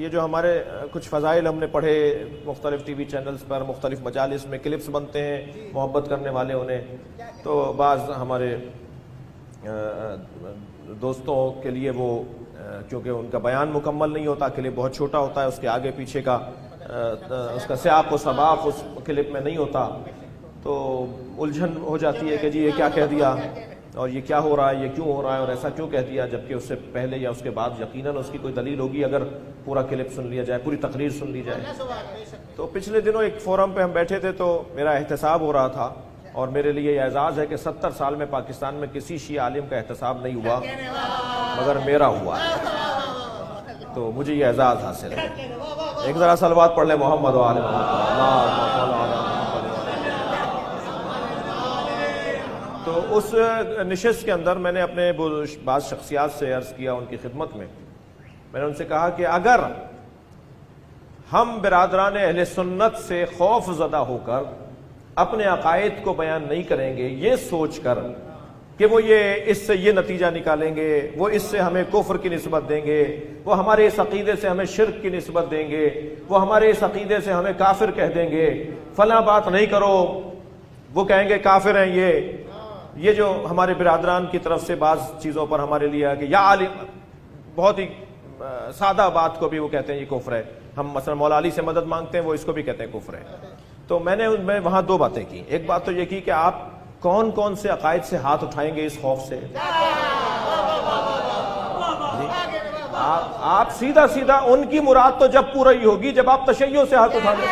یہ جو ہمارے کچھ فضائل ہم نے پڑھے مختلف ٹی وی چینلز پر، مختلف مجالس میں کلپس بنتے ہیں محبت کرنے والے انہیں، تو بعض ہمارے دوستوں کے لیے وہ کیونکہ ان کا بیان مکمل نہیں ہوتا، کلپ بہت چھوٹا ہوتا ہے، اس کے آگے پیچھے کا اس کا سیاق و سباق اس کلپ میں نہیں ہوتا، تو الجھن ہو جاتی ہے کہ جی یہ کیا کہہ دیا اور یہ کیا ہو رہا ہے، یہ کیوں ہو رہا ہے اور ایسا کیوں کہہ دیا، جبکہ اس سے پہلے یا اس کے بعد یقیناً اس کی کوئی دلیل ہوگی اگر پورا کلپ سن لیا جائے، پوری تقریر سن لی جائے۔ تو پچھلے دنوں ایک فورم پہ ہم بیٹھے تھے تو میرا احتساب ہو رہا تھا، اور میرے لیے یہ اعزاز ہے کہ 70 سال میں پاکستان میں کسی شیعہ عالم کا احتساب نہیں ہوا مگر میرا ہوا ہے، تو مجھے یہ اعزاز حاصل ہے۔ ایک ذرا صلوات پڑھ لیں محمد و آل محمد۔ تو اس نشست کے اندر میں نے اپنے بعض شخصیات سے عرض کیا ان کی خدمت میں نے ان سے کہا کہ اگر ہم برادران اہل سنت سے خوف زدہ ہو کر اپنے عقائد کو بیان نہیں کریں گے یہ سوچ کر کہ وہ اس سے یہ نتیجہ نکالیں گے، وہ اس سے ہمیں کفر کی نسبت دیں گے، وہ ہمارے اس عقیدے سے ہمیں شرک کی نسبت دیں گے، وہ ہمارے اس عقیدے سے ہمیں کافر کہہ دیں گے، فلاں بات نہیں کرو، وہ کہیں گے کافر ہیں یہ جو ہمارے برادران کی طرف سے بعض چیزوں پر ہمارے لیے ہے کہ یا عالم، بہت ہی سادہ بات کو بھی وہ کہتے ہیں یہ کفر ہے، ہم مثلا مولا علی سے مدد مانگتے ہیں وہ اس کو بھی کہتے ہیں کفر ہے۔ تو میں نے وہاں دو باتیں کی، ایک بات تو یہ کی کہ آپ کون کون سے عقائد سے ہاتھ اٹھائیں گے اس خوف سے، آپ سیدھا ان کی مراد تو جب پورا ہی ہوگی جب آپ تشیع سے ہاتھ اٹھائیں گے،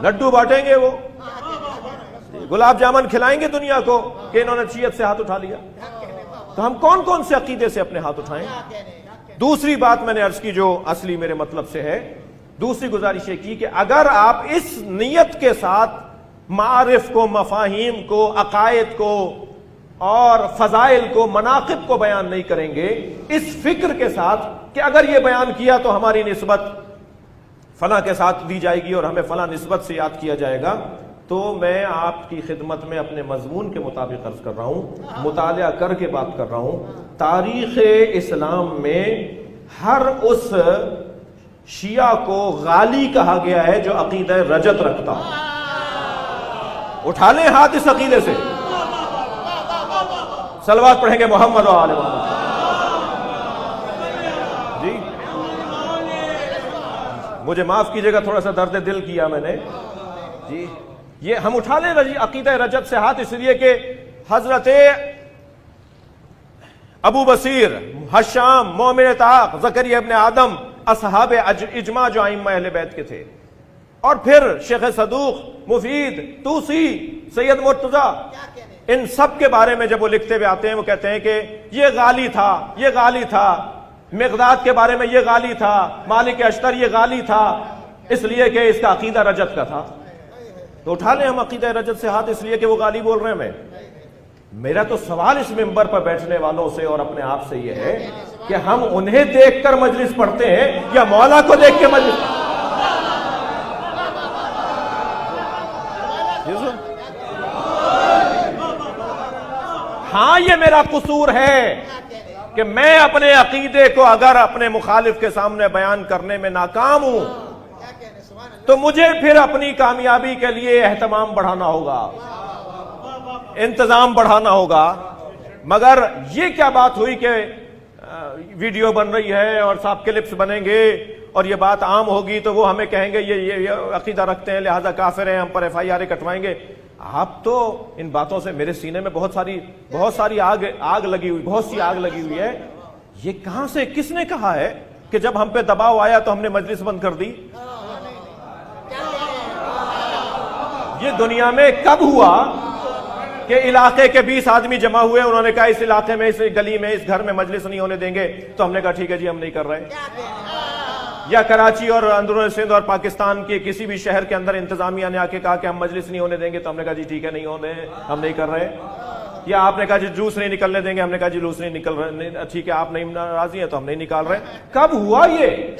لڈو بانٹیں گے، وہ گلاب جامن کھلائیں گے دنیا کو کہ انہوں نے شیعت سے ہاتھ اٹھا لیا، تو ہم کون کون سے عقیدے سے اپنے ہاتھ اٹھائیں۔ دوسری بات میں نے عرض کی جو اصلی میرے مطلب سے ہے، دوسری گزارش یہ کی کہ اگر آپ اس نیت کے ساتھ معارف کو، مفاہیم کو، عقائد کو اور فضائل کو، مناقب کو بیان نہیں کریں گے، اس فکر کے ساتھ کہ اگر یہ بیان کیا تو ہماری نسبت فلاں کے ساتھ دی جائے گی اور ہمیں فلاں نسبت سے یاد کیا جائے گا، تو میں آپ کی خدمت میں اپنے مضمون کے مطابق عرض کر رہا ہوں، مطالعہ کر کے بات کر رہا ہوں، تاریخ اسلام میں ہر اس شیعہ کو غالی کہا گیا ہے جو عقیدہ رجت رکھتا ہو۔ اٹھا لیں ہاتھ اس عقیدے سے، صلوات پڑھیں گے محمد و آل محمد۔ جی مجھے معاف کیجئے گا، تھوڑا سا درد دل کیا میں نے جی۔ یہ ہم اٹھا لیں عقیدہ رجت سے ہاتھ اس لیے کہ حضرت ابو بصیر، حشام، مومن طاق، زکریا ابن آدم، اصحاب اجماع جو ائمہ اہل بیت کے تھے، اور پھر شیخ صدوق، مفید، توسی، سید مرتضیٰ، ان سب کے بارے میں جب وہ لکھتے ہوئے آتے ہیں وہ کہتے ہیں کہ یہ غالی تھا، یہ غالی تھا، مقداد کے بارے میں یہ غالی تھا، مالک اشتر یہ غالی تھا، اس لیے کہ اس کا عقیدہ رجت کا تھا۔ تو اٹھا لیں ہم عقیدہ رجت سے ہاتھ اس لیے کہ وہ غالی بول رہے ہیں ہمیں۔ میرا تو سوال اس ممبر پر بیٹھنے والوں سے اور اپنے آپ سے یہ ہے کہ ہم انہیں دیکھ کر مجلس پڑھتے ہیں یا مولا کو دیکھ کے مجلس پڑھتے ہیں؟ ہاں یہ میرا قصور ہے کہ میں اپنے عقیدے کو اگر اپنے مخالف کے سامنے بیان کرنے میں ناکام ہوں تو مجھے پھر اپنی کامیابی کے لیے اہتمام بڑھانا ہوگا، انتظام بڑھانا ہوگا۔ مگر یہ کیا بات ہوئی کہ ویڈیو بن رہی ہے اور صاحب کلپس بنیں گے اور یہ بات عام ہوگی تو وہ ہمیں کہیں گے یہ عقیدہ رکھتے ہیں لہذا کافر ہیں، ہم پر ایف آئی آر کٹوائیں گے۔ آپ تو ان باتوں سے میرے سینے میں بہت ساری آگ لگی ہوئی، بہت سی آگ لگی ہوئی ہے۔ یہ کہاں سے، کس نے کہا ہے کہ جب ہم پہ دباؤ آیا تو ہم نے مجلس بند کر دی؟ یہ دنیا میں کب ہوا کہ علاقے کے 20 آدمی جمع ہوئے، انہوں نے کہا اس علاقے میں، اس گلی میں، اس گھر میں مجلس نہیں ہونے دیں گے، تو ہم نے کہا ٹھیک ہے جی ہم نہیں کر رہے؟ یا کراچی اور اندرون سندھ اور پاکستان کے کسی بھی شہر کے اندر انتظامیہ نے آ کے کہا کہ ہم مجلس نہیں ہونے دیں گے، تو ہم نے کہا جی ٹھیک ہے نہیں ہونے، ہم نہیں کر رہے؟ یا آپ نے کہا جی جلوس نہیں نکلنے دیں گے، ہم نے کہا جی جلوس نہیں نکل رہے، ٹھیک ہے آپ نہیں راضی ہیں تو ہم نہیں نکال رہے؟ کب ہوا یہ؟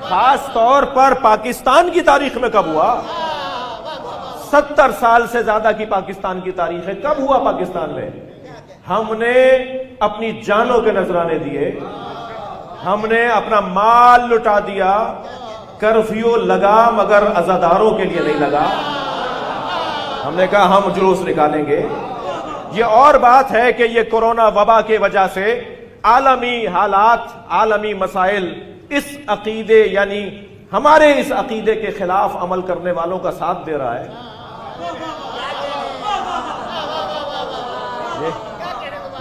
خاص طور پر پاکستان کی تاریخ میں کب ہوا؟ 70 سال سے زیادہ کی پاکستان کی تاریخ ہے، کب ہوا پاکستان میں؟ ہم نے اپنی جانوں کے نذرانے دیے، ہم نے اپنا مال لٹا دیا، کرفیو لگا مگر عزاداروں کے لیے نہیں لگا. ہم نے کہا ہم جلوس نکالیں گے. یہ اور بات ہے کہ یہ کورونا وبا کے وجہ سے عالمی حالات، عالمی مسائل اس عقیدے یعنی ہمارے اس عقیدے کے خلاف عمل کرنے والوں کا ساتھ دے رہا ہے.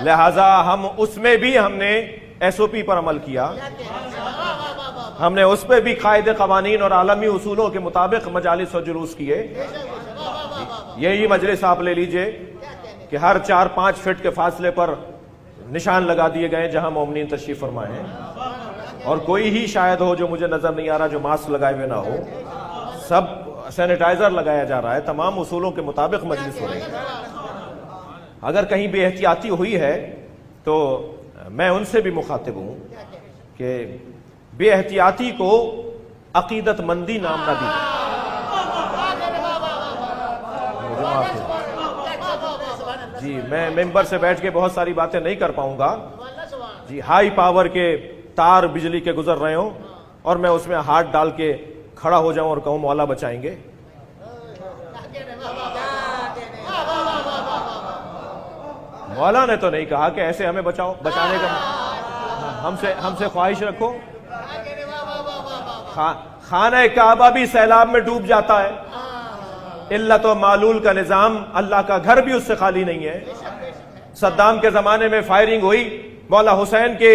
لہذا ہم اس میں بھی ہم نے ایس او پی پر عمل کیا، ہم نے اس پہ بھی قاعدے قوانین اور عالمی اصولوں کے مطابق مجالس و جلوس کیے. یہی مجلس آپ لے لیجئے کہ ہر 4-5 فٹ کے فاصلے پر نشان لگا دیے گئے جہاں مومنین تشریف فرمائے ہیں، اور کوئی ہی شاید ہو جو مجھے نظر نہیں آ رہا جو ماسک لگائے ہوئے نہ ہو. سب سینیٹائزر لگایا جا رہا ہے، تمام اصولوں کے مطابق مجلس ہو رہی ہے. اگر کہیں بے احتیاطی ہوئی ہے تو میں ان سے بھی مخاطب ہوں کہ بے احتیاطی کو عقیدت مندی نام نہ دیجیے. جی میں ممبر سے بیٹھ کے بہت ساری باتیں نہیں کر پاؤں گا. جی ہائی پاور کے تار بجلی کے گزر رہے ہوں اور میں اس میں ہاتھ ڈال کے کھڑا ہو جاؤں اور کہوں مولا بچائیں گے. مولا نے تو نہیں کہا کہ ایسے ہمیں بچاؤ، بچانے کا ہم سے خواہش رکھو. خانہ کعبہ بھی سیلاب میں ڈوب جاتا ہے، علت و معلول کا نظام، اللہ کا گھر بھی اس سے خالی نہیں ہے. صدام کے زمانے میں فائرنگ ہوئی، مولا حسین کے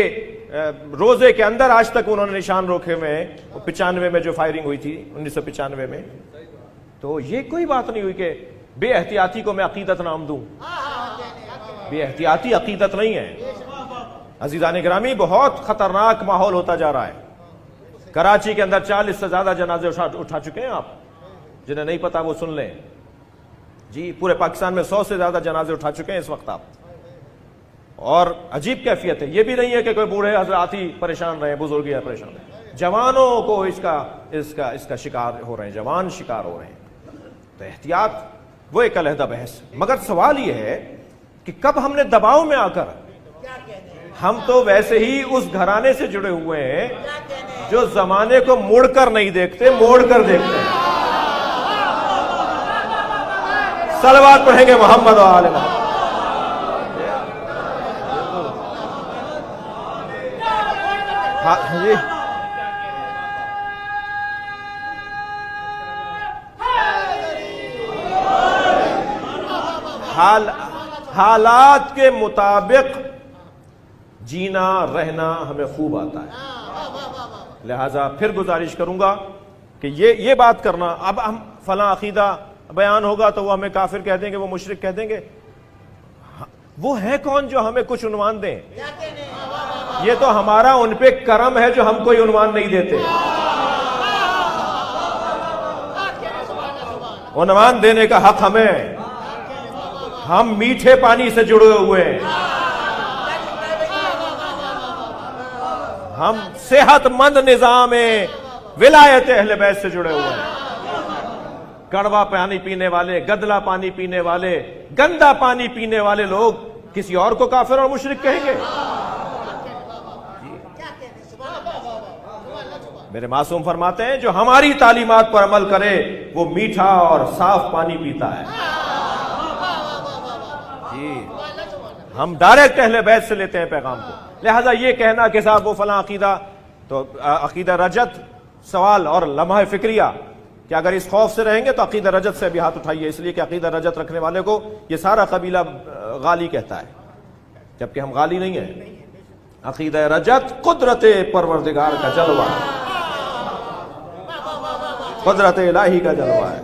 روزے کے اندر آج تک انہوں نے نشان روکے ہوئے ہیں. 95 میں جو فائرنگ ہوئی تھی 1995 میں. تو یہ کوئی بات نہیں ہوئی کہ بے احتیاطی کو میں عقیدت نام دوں. بے احتیاطی عقیدت نہیں ہے. عزیزان گرامی، بہت خطرناک ماحول ہوتا جا رہا ہے. کراچی کے اندر 40 سے زیادہ جنازے اٹھا چکے ہیں. آپ جنہیں نہیں پتا وہ سن لیں. جی پورے پاکستان میں 100 سے زیادہ جنازے اٹھا چکے ہیں اس وقت آپ. اور عجیب کیفیت ہے. یہ بھی نہیں ہے کہ کوئی بوڑھے حضرات ہی پریشان رہے، بزرگ ہی پریشان رہے، جوانوں کو اس کا شکار ہو رہے ہیں، جوان شکار ہو رہے ہیں. تو احتیاط وہ ایک علیحدہ بحث. مگر سوال یہ ہے کہ کب ہم نے دباؤ میں آ کر، ہم تو ویسے ہی اس گھرانے سے جڑے ہوئے ہیں جو زمانے کو مڑ کر نہیں دیکھتے، موڑ کر دیکھتے ہیں. صلوات پڑھیں گے محمد و آل محمد. جی حالات کے مطابق جینا رہنا ہمیں خوب آتا ہے. لہذا پھر گزارش کروں گا کہ یہ بات کرنا، اب ہم فلاں عقیدہ بیان ہوگا تو وہ ہمیں کافر کہہ دیں گے، وہ مشرک کہہ دیں گے. وہ ہے کون جو ہمیں کچھ عنوان دیں؟ یہ تو ہمارا ان پہ کرم ہے جو ہم کوئی عنوان نہیں دیتے. عنوان دینے کا حق ہمیں. ہم میٹھے پانی سے جڑے ہوئے ہیں، ہم صحت مند نظام ولایت اہل بیت سے جڑے ہوئے ہیں. کڑوا پانی پینے والے، گدلا پانی پینے والے، گندا پانی پینے والے لوگ کسی اور کو کافر اور مشرک کہیں گے؟ میرے معصوم فرماتے ہیں جو ہماری تعلیمات پر عمل کرے وہ میٹھا اور صاف پانی پیتا ہے. جی ہم ڈائریکٹ اہل بیت سے لیتے ہیں پیغام کو. لہذا یہ کہنا کہ صاحب وہ فلاں عقیدہ، تو عقیدہ رجت سوال اور لمحہ فکریہ کہ اگر اس خوف سے رہیں گے تو عقیدہ رجت سے بھی ہاتھ اٹھائیے، اس لیے کہ عقیدہ رجت رکھنے والے کو یہ سارا قبیلہ غالی کہتا ہے، جبکہ ہم غالی نہیں ہیں. عقیدہ رجت قدرت پروردگار کا جلوہ ہے، قدرت الہی کا جلوہ ہے.